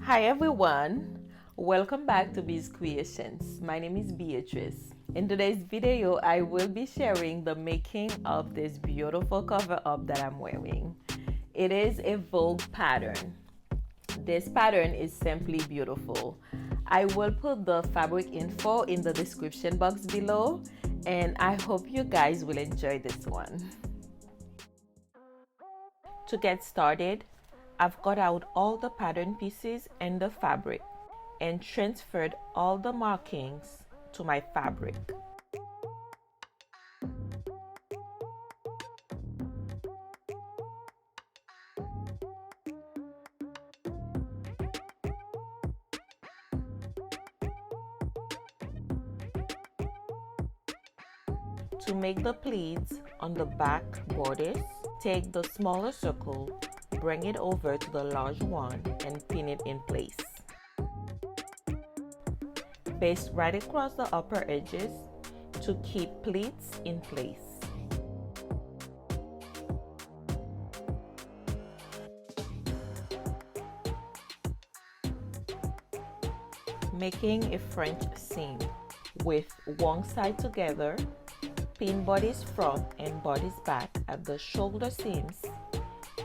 Hi everyone, welcome back to Bee's Creations. My name is Beatrice. In today's video, I will be sharing the making of this beautiful cover up that I'm wearing. It is a Vogue pattern. This pattern is simply beautiful. I will put the fabric info in the description box below, and I hope you guys will enjoy this one. To get started, I've cut out all the pattern pieces and the fabric and transferred all the markings to my fabric. To make the pleats on the back bodice, take the smaller circle, bring it over to the large one and pin it in place. Baste right across the upper edges to keep pleats in place. Making a French seam with one side together, pin bodice front and bodice back at the shoulder seams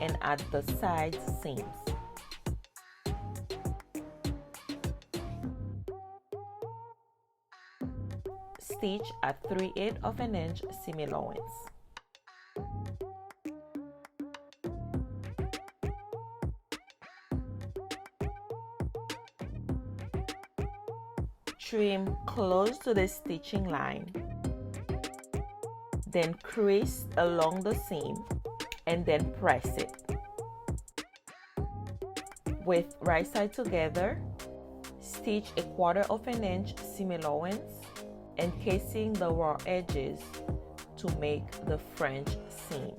and at the side seams. Stitch at 3/8 of an inch seam allowance. Trim close to the stitching line. Then crease along the seam and then press it. With right side together, stitch a 1/4 of an inch seam allowance, encasing the raw edges to make the French seam.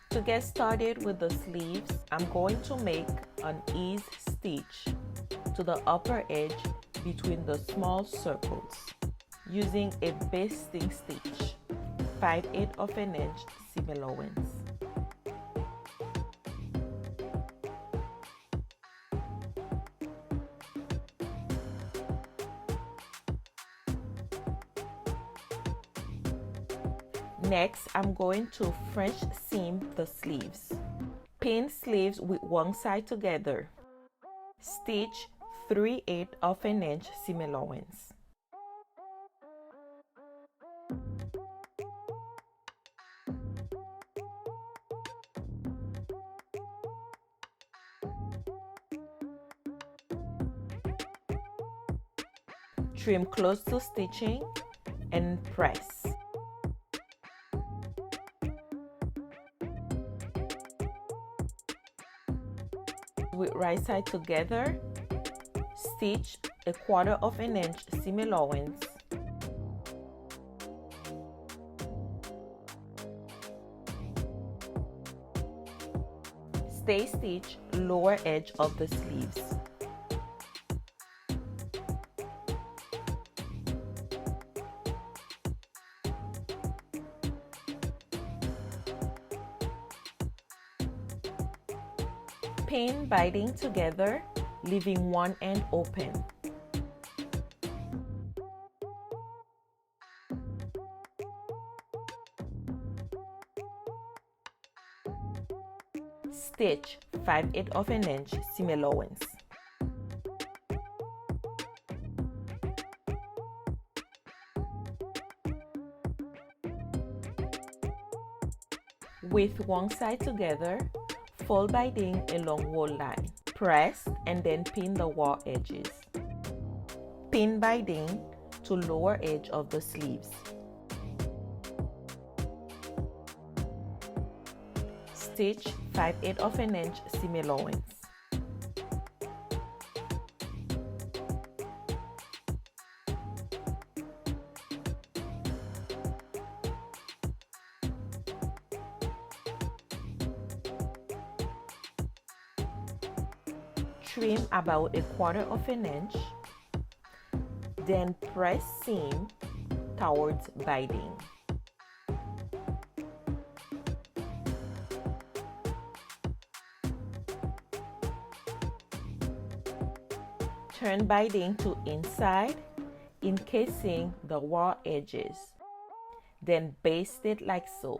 To get started with the sleeves, I'm going to make an ease stitch to the upper edge between the small circles using a basting stitch, 5/8 of an inch seam allowance. Next, I'm going to French seam the sleeves. Pin sleeves with one side together. Stitch 3/8 of an inch seam allowance. Trim close to stitching and press. With right side together, stitch a 1/4 of an inch seam allowance. Stay stitch lower edge of the sleeves. Pin binding together, leaving one end open. Stitch 5/8 of an inch seam allowance. With one side together, fold binding along wall line. Press and then pin the wall edges. Pin binding to lower edge of the sleeves. Stitch 5/8 of an inch seam allowance. Trim about a 1/4 of an inch, then press seam towards binding. Turn binding to inside, encasing the raw edges. Then baste it like so.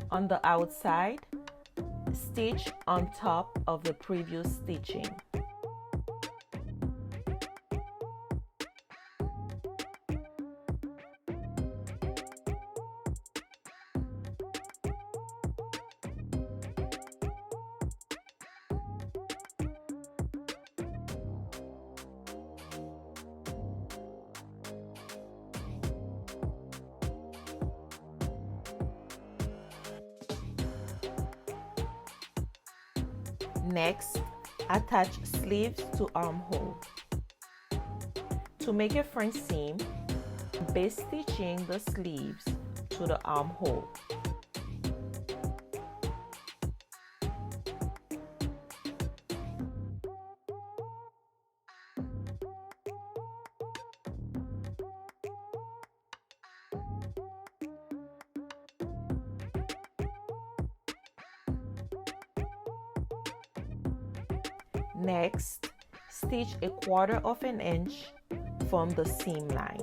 On the outside, stitch on top of the previous stitching. Next, attach sleeves to armhole. To make a front seam, baste stitching the sleeves to the armhole. Next, stitch 1/4 inch from the seam line.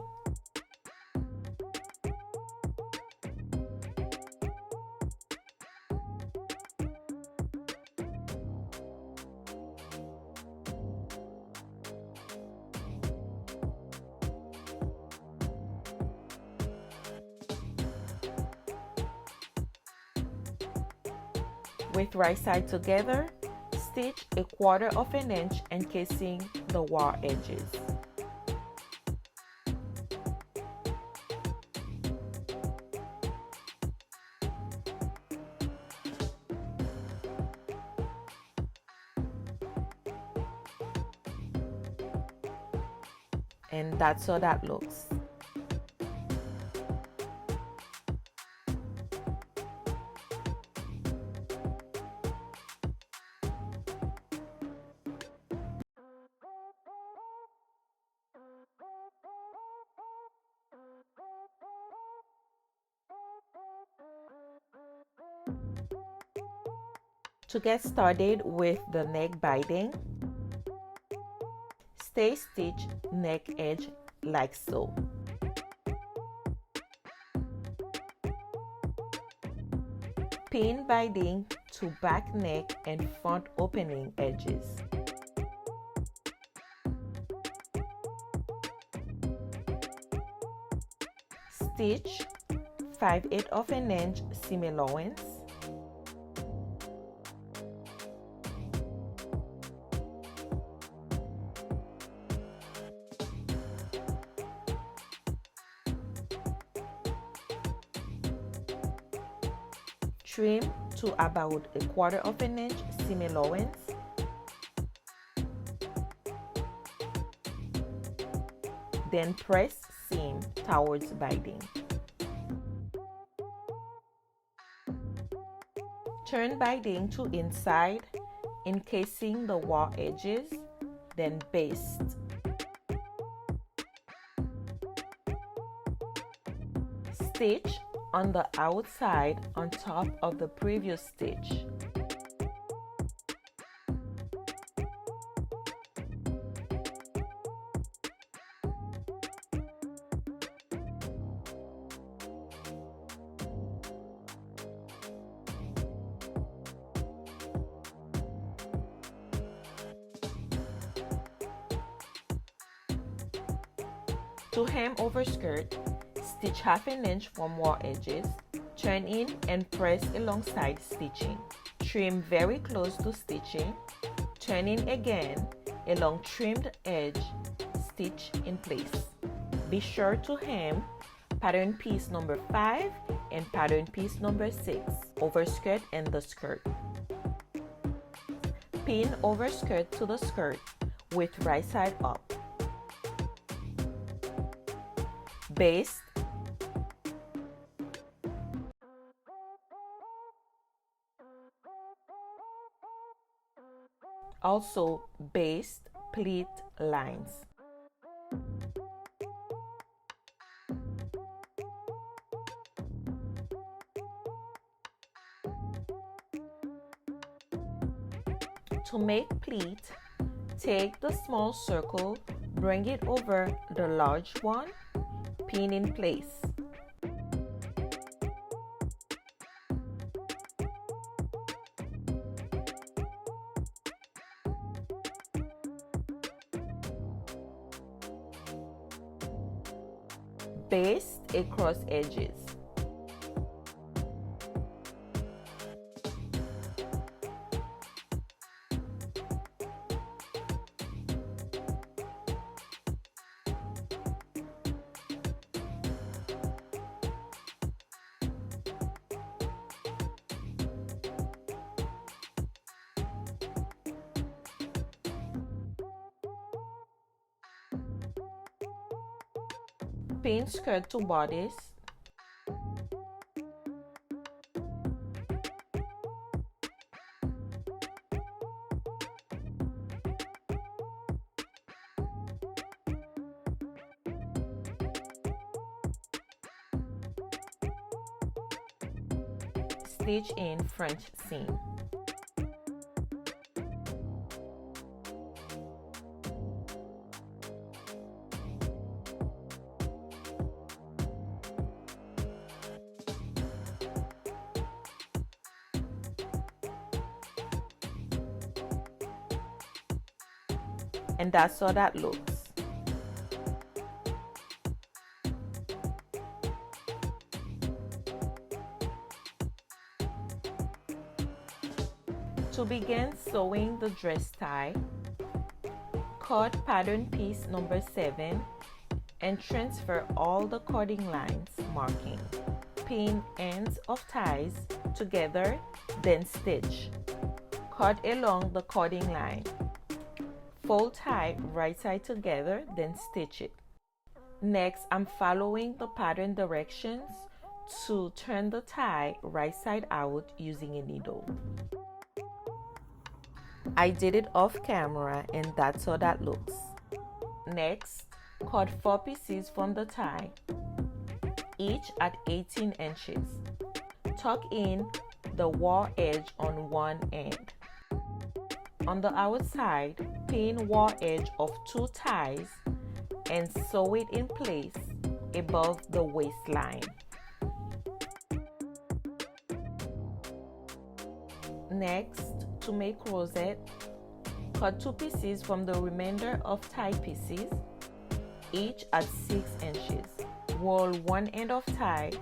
With right side together, stitch 1/4 inch encasing the raw edges. And that's how that looks. To get started with the neck binding, stay stitch neck edge like so. Pin binding to back neck and front opening edges. Stitch 5/8 inch seam allowance. Trim to about 1/4 inch seam allowance. Then press seam towards binding. Turn binding to inside, encasing the raw edges, then baste. Stitch on the outside on top of the previous stitch. To hem over skirt, stitch 1/2 inch from raw edges, turn in and press alongside stitching. Trim very close to stitching, turn in again along trimmed edge, stitch in place. Be sure to hem pattern piece number 5 and pattern piece number 6 over skirt and the skirt. Pin over skirt to the skirt with right side up. Baste. Also baste pleat lines. To make pleat, take the small circle, bring it over the large one, pin in place. Baste across edges. Pin skirt to bodice. Stitch in French seam. And that's how that looks. To begin sewing the dress tie, cut pattern piece number 7 and transfer all the cutting lines marking. Pin ends of ties together, then stitch. Cut along the cutting line. Fold tie right side together, then stitch it. Next, I'm following the pattern directions to turn the tie right side out using a needle. I did it off camera and that's how that looks. Next, cut 4 pieces from the tie, each at 18 inches. Tuck in the war edge on one end. On the outside, pin war edge of 2 ties and sew it in place above the waistline. Next, to make rosette, cut 2 pieces from the remainder of tie pieces, each at 6 inches. Roll one end of tie,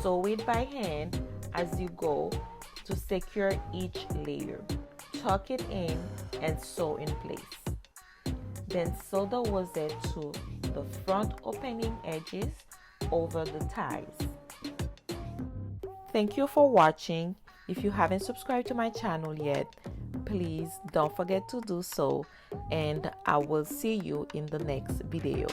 sew it by hand as you go to secure each layer. Tuck it in and sew in place. Then sew the rosette to the front opening edges over the ties. Thank you for watching. If you haven't subscribed to my channel yet, please don't forget to do so, and I will see you in the next video.